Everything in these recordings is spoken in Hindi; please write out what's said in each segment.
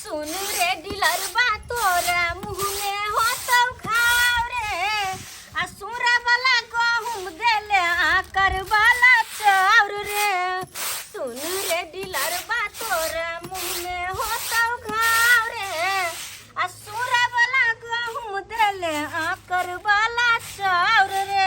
सुन रे डिलरबा तोरा मुँह में हो तब खाओ रे आ सुरा वाला गहुम देले आकर वाला चाउर रे सुन रे डिलरबा तोरा मुँह में हो तब खाओ रे आ सुरा वाला गहुम देले आकर वाला चाउर रे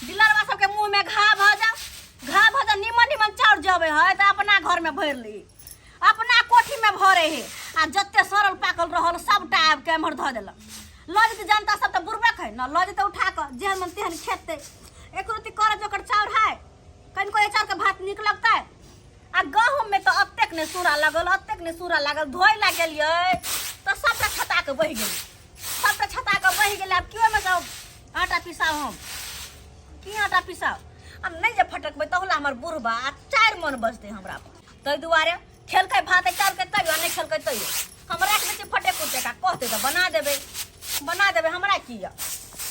डिलरबा सबके मुँह में घा भ जा निमन निमन चाउर जबे है तो अपना घर में भर ली अपना कोठी में भरे है आ जत्ते सरल पाकल रहल सबटा आब के एम्हर धऽ देलक लऽ जेतै जनता सब तऽ बुरबक है न लऽ जेतै उठा कऽ जेहन मन तेहन खेतै एक रत्ती कर जोकर चाउर है कनिको ए चाउर के भात नीक लगतै आ गहूम में तऽ अतेक ने सूरा लागल धोइ लाग गेलियै तऽ सबटा छता के बहि गेलै आब कियो में सब आटा पिसाव हम की आटा पिसाव हम नहीं जे फटकबै तहुला हमर बुढ़बा आ 4 मन बजतै हमरा ताहि दुआरे खेलकै भात चाउर के तैयो नहीं खेलकै तैयो हम राख दै छी फटे कुटे का कहते तो बना देबै हमरा की य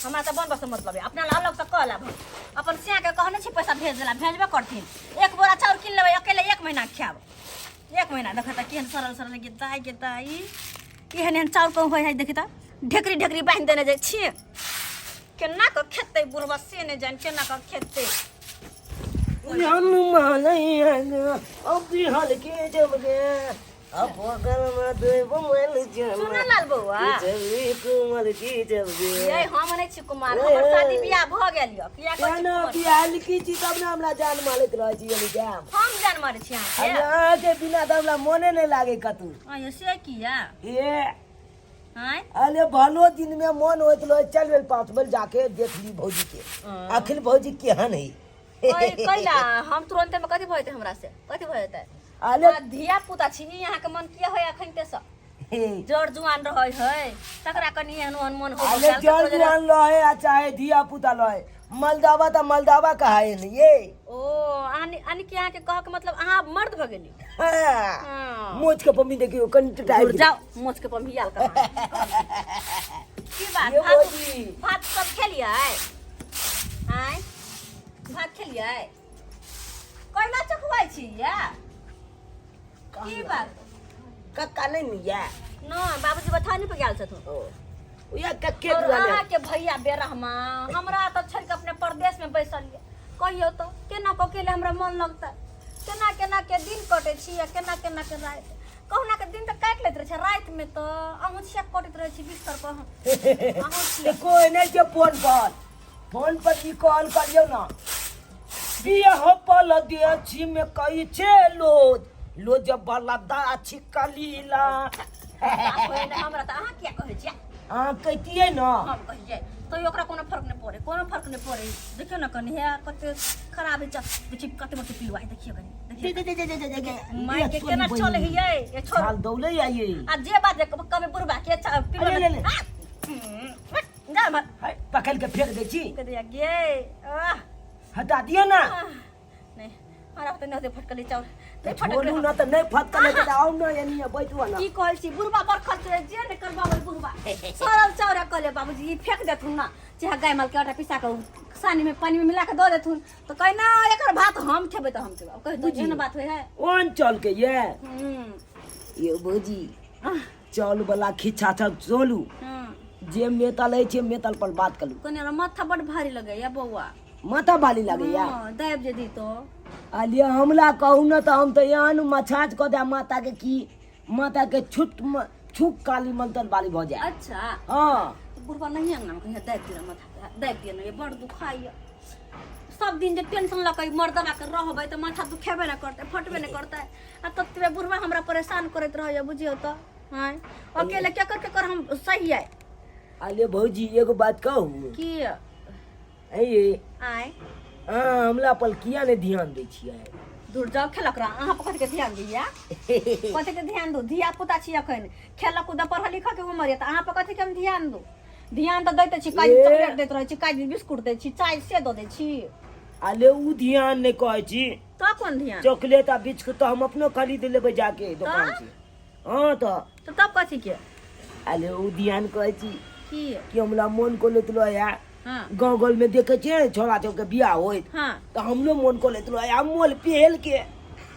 हमरा तो बनबस मतलब है अपना ला अलग से कह लेब अपन सिया के कहने छी पैसा भेज देला भेजबे करथिन एक बोरा चाउर किन लेबै अकेले 1 महीना खाब 1 महीना देख त केहन सरल के दाई एहन चाउर को होय है देखि त ढेकरी बांध देने जाय छी केना क खेतै बुढ़बा से ने जान केना क खेतै सुनलाल बौआ ये हम नहीं छी कुमार हमर शादी बियाह भ गेल य किया कहै छी बियाह लिखी छी तब ने हमरा जान मारैत रहै छी एनी जाम हम जान मारै छी अहाँ के बिना त हमरा मोने नहीं लागे कतू आयो से किया ए हां अरे भलो दिन में मन होत लो चल बेल 5 बजे जाके देख ली भौजी के आखिर भौजी केहन है ओए कैला हम तुरंत में कथि भइते हमरा से कथि भइते अरे धिया पुता छी यहाँ के मन किया होय अखन ते सब जड़ जुआन रहै है तकरा कनी एहन मन हो अरे जड़ जुआन रहे आ चाहे धिया पुता रहे मलदावा कहाए न ये ओ आनी के यहाँ के कह के मतलब अहाँ मर्द भ गेली हां मोच के पम्मी देखियो कनी टाइट जाओ मोच के पम्मी आल कर की बात भात सब खेलिए आय भात खेलिए कोइला चखवाई छी या की बात कक्का नहीं मिया न बाबूजी बथानी पे गेल छथुन ओ या कक्के दुआले अहाँ के भैया बेरहमा हमरा त छोड़ के अपने परदेश में बैसल ये कहियो तो केना को केले हमरा मन लगता केना के दिन कटे छी या केना के रात कहूना के दिन त काट लेत रहे छ रात में तो अमुछिया कटत रहे छी बिस्तर पर अमुछिया कोई नहीं के फोन पर ई कॉल करियो ना बियाह पल दे छी में कही छे लो जब बलदा छिकलीला हमरा त अहाँ किया कहै छी हां कहितिए न हम कहिए तो ओकरा कोनो फर्क नहीं पड़े देखियो ना कनी है कते खराब है देखि कते मत पिलवा देखियो कनी देखियो माय के केना चले हियै ए छोड़ साल दौले आइए आ जे बात कबे बुरबा के पिलवा ले जा मत हाय पकड़ के फेंक दे छी के दिया गे हटा दियो ना नहीं हमरा त न दे फटकली चाउर नहीं छोड़ू ना त नहीं फटकले त आओ न यानी बैठू ना की कहल छी बुरबा बरखत जे ने करबाबै बुरबा सरल चाउर कहले बाबूजी ई फेंक देथुन ना चाहे गाय माल के आटा पिसा के सानी में पानी में मिला के दो देथुन तो कह ना एकर भात हम खेबै त हम खेबै कह दो जेना बात होय है ओन चल के ये भौजी चल वाला खिच्छा छ चलू जे मेतल है छे मेतल पर बात करू कने माथा बड़ भारी लगे या बौआ माथा बाली लगे या दाब जे दी तो आलिया हमला कहू न त हम त यान मछाज क दे माता के की माता के छुक काली मंतन बाली भ जाए अच्छा हां बुढ़वा नहीं अंगना कहीं दाब दिया माथा दाब दिया ये बड़ दुखाई सब दिन जे टेंशन लकै मर्दवा के रहबै त माथा दुखेबे न करते फटबे न करते आ ततबे बुढ़वा हमरा परेशान करत रहय बुझियो त हां अकेले के कर हम सही है आलिया भौजी एगो बात कहू की आय हमला पर किया ने ध्यान दै छियै दूर जाओ खेलक रहा अहाँ पर कथि के ध्यान दिया कथि के ध्यान दो धिया पुता छी अखन खेलक कूद पढ़ लिख के उमर है त अहाँ पर कथि के हम ध्यान दो ध्यान त दैते छी काज चॉकलेट दैत रहै छी काज बिस्कुट दै छी चाय से दो दै छी आले उ ध्यान नहीं कहै छी तो कौन ध्यान चॉकलेट आ बिस्कुट तो हम अपनो खरीद लेबै जाके दुकान से हां तो तब कथि के आले उ ध्यान कहै छी की हमला मन को लेत लो या हां गांव में देखे छे छोरा के बियाह होइत हां तो हमलो मन को लेत लो या मोल पहल के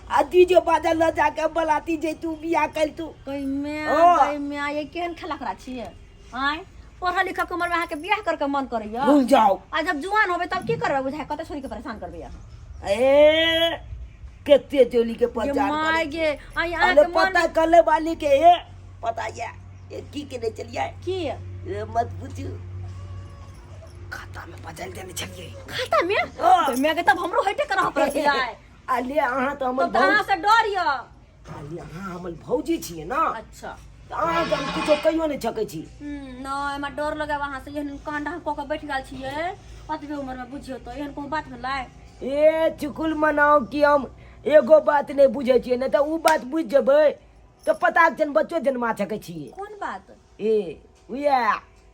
आ डीजे बाजल ल जाके बलाती जे तू बियाह कर तू कई में हाँ। कई में ये केहन खेला करा छिए आय पढ़ा लिखा के उम्र में आके बियाह करके मन करैया भूल जाओ आ जब जुआन होबे तब की करबे बुझाय कते छोरी के परेशान करबे यहाँ ए केते जोली के ये पहचान माय करे गे आ यहाँ अरे के मन पता कले वाली के ये पता ये की के नहीं चलिए की ये मत पूछू खाता में बदल देने चलिए खाता में हाँ। मैं के तब हमरो हटे करह पड़त जाय अले अहाँ तो हमर तब कहां से डरियो अले अहाँ हमर भौजी छिए ना अच्छा अहाँ तो हम कुछो कहियो नहीं छकै छी न एमा डर लगे वहां से एहन कांडा क के बैठ गेल छिए अतबे उम्र में बुझियो तो एहन कोनो बात भेलै ए चुकुल मनाओ कि हम एगो बात नहीं बुझे छिए नहीं तो उ बात बुझ जेबै तो पता जन बच्चो जन्मा सकै छिए कौन बात ए उया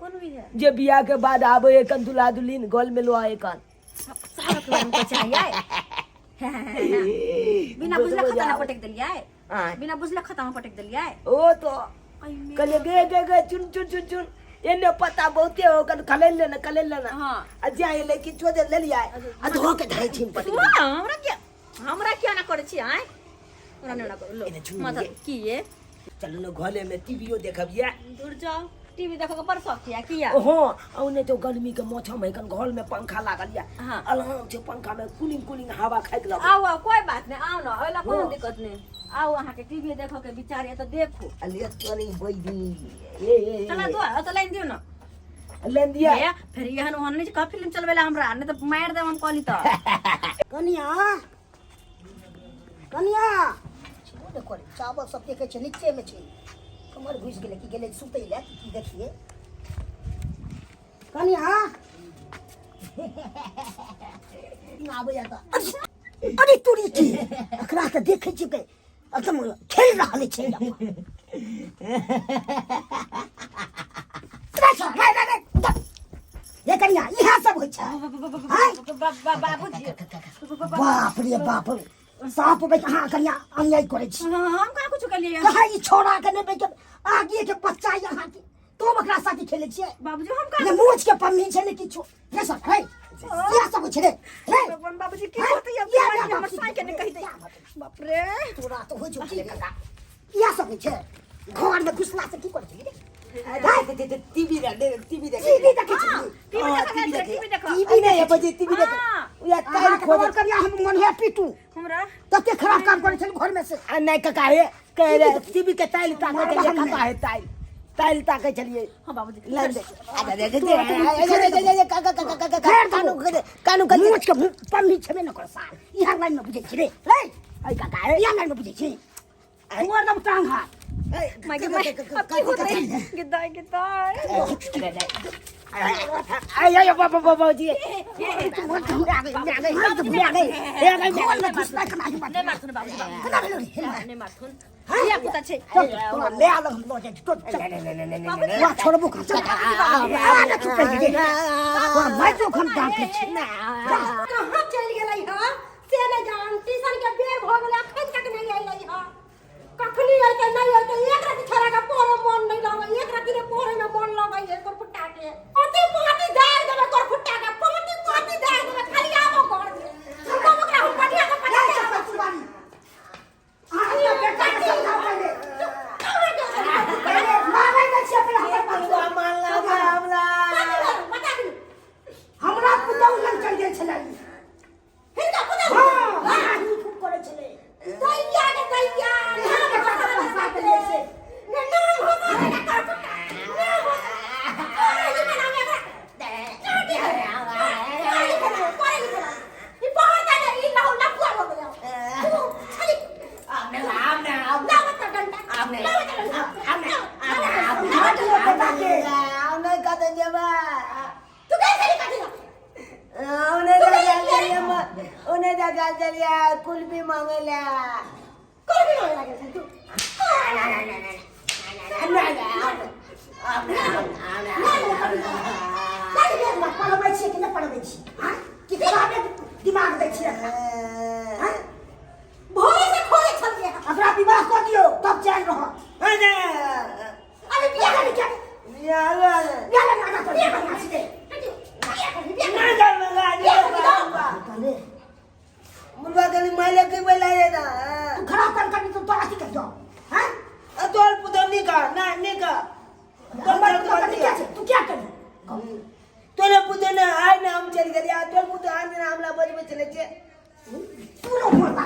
कौन भी है जे बियाह के बाद आबे एकन दुल्हा दुल्हिन गोल में लो एकन सारा के हमको चाहिए बिना बुझले खाता में पटक देलिए हाँ। बिना बुझले खाता में पटक देलिए ओ तो कले गे चुन चुन चुन चुन एने पता बहुते हो कन कलेल लेना हां अजा ये लेके छोड़ ले लिया आ धो के धरे छिन पटक हमरा क्या ना करे छी आय हमरा ना करो लो एने छुन माता लिए। की ये चलो न घोले में टीवीओ देखबिया दूर जाओ टीवी देखो के पर शौक किया किया ओहो औने तो गर्मी के मौसम है कन घर में पंखा लागल या हाँ। आराम से पंखा में कूलिंग हवा खाइत लग आओ आओ कोई बात नहीं आओ ना ओला कोनो हाँ। दिक्कत नहीं आओ अहाँ के टीवी देखो के विचार ये तो देखो अलिया तोरी बैदी ए चला दो तो लाइन दियो ना लेन दिया ये फिर यहन ओहन नहीं का फिल्म चलवेला हमरा नहीं तो मार देब हम कहली तो कनिया कनिया छोड़ करे चावल सब देखे छै नीचे में छै कमर घुस गेले की गेले सुतै ले की देखिए कनिया आबे या अरे तोरी की एकरा के देखे छी के एकदम खेल रहल छै ये कनिया इहा सब होइ छै बाबूजी बाप रे बाप साफ बे कहाँ कनिया अन्याय करे छी हम का कुछ कलिए कहाँ ई छोड़ा के ने बे के आगे के बच्चा यहाँ के तुम ओकरा साथे खेले छियै बाबूजी हम ये मूछ के पम्मी छै ने किछो ये सब है ये सब छै रे भगवान बाबूजी की होत ये हमर साइकिल ने कहि दे बाप रे तोरा तो हो जो ये सब छै घर में घुसला से की करे छी टीवी देख टीवी देखे छी टीवी देखो टीवी नहीं है बजे टीवी देख या काल खोज खोज करिया हम मन है पीटू हमरा तते खराब काम करे छै घर में से नहीं कका है कह रहे टीवी के टाइल ताके के लिए कका है टाइल ताके चलिए हां बाबूजी लाइन दे दे काका कानू कर मूछ के पम्मी छबे न कर सार इहा लाइन में बुझे छी रे आई काका है इहा लाइन में बुझे छी तू एकदम टांग हाथ मागे अब की होत रे गिदाई आय बाबा जी ने मार सुन बाबूजी ने मार सुन ये कुता छे छोड़बो कहां चल गेलै ह से ने जान टीशन के बेर भ गेलै अखन तक नहीं आइलै ह कखनी आइते नहीं आइते एक रात छोरा का पोरो मन नहीं लगै एक रात रे पोरो में मन लगै है कर फुटा के अति पाटी दार देबे कर फुटा के पाटी दार देबे खाली आबो कर हम ओकरा हम पटिया के पटिया हमरा पुतौह लग चल गेल छलै हिनका पुतौह हां खूब करे छलै दैया के दैया नाम बता साथ ले से ने नाम हो कर कर फुटा नाम हो ये में नाम है छोटी है ये बहुत है ये लाउ लपुआ हो गया तू खाली आमने लावत का डंडा आमने हमने कदे जबा तू कैसे निकालेगा उन्हें दादा चलिया कुल्फी मांगेला कोई भी नहीं लगे तू दिमाग दै छियै भोरे से खोले चल गया अपना विवाह कर दियो तब चैन रहो अरे बिया कर क्या बिया लगा कर बिया करना चाहिए ना बुआ के माले के बोलाए ना तू खराब कर तो अथी कर दो हैं तोर पुतो निका ना निका हमर तो क्या छे तू क्या कर तोरे पुतो ने आइ ना हम चल गेलिया तोर पुतो आइ ना हमला बजबे चले छे तू रो मोरता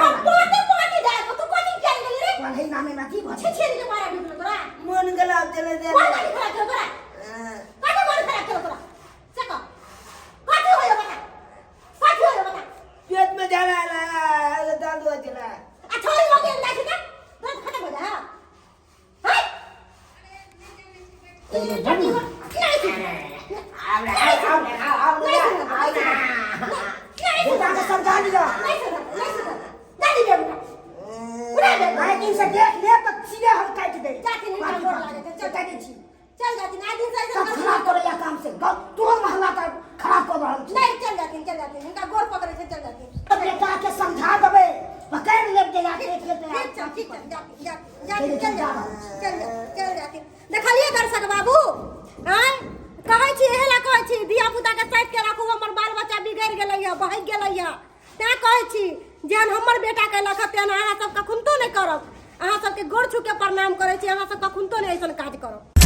हम पोते दे तू कोचिंग चल गेली रे कोन है नामे ना की छे छे के मारा बिगड़ तोरा मन गलाब चले दे कोन गाड़ी खराब कर तोरा काटे मन खराब कर तोरा सको काटे होयो बता पेट में जाला ला दांत बजला आ छोरी लोगे अंदर से ना खत्म हो जा हाय नहीं बेटा का समझा लिया नहीं दे उड़ा दे भाई दिन से देख ले तो सीधे हम काट दे जाके नहीं गोर लागे चल जाके छी चल जाके ना दिन से सब खराब करे या काम से तू महंगा कर खराब कर रहल छी नहीं चल जाके इनका गोर पकड़े से चल जाके बेटा के समझा देबे पकड़ ले देगा देख लेते ठीक जाके चल जाके देखलिए दर्शक बाबू हैं कहै छी एहला कहै छी धिया पुता के साइड के राखू हमर बाल बच्चा बिगड़ गेलैया बहि गेलैया तें कहै छी जेहन हमर बेटा के लख तेहन अहाँ सब कखुनतो नहीं करब अहाँ सबके गोड़ छू के प्रणाम करै छी अहाँ सब कखुनतो नहीं ऐसन काज करब।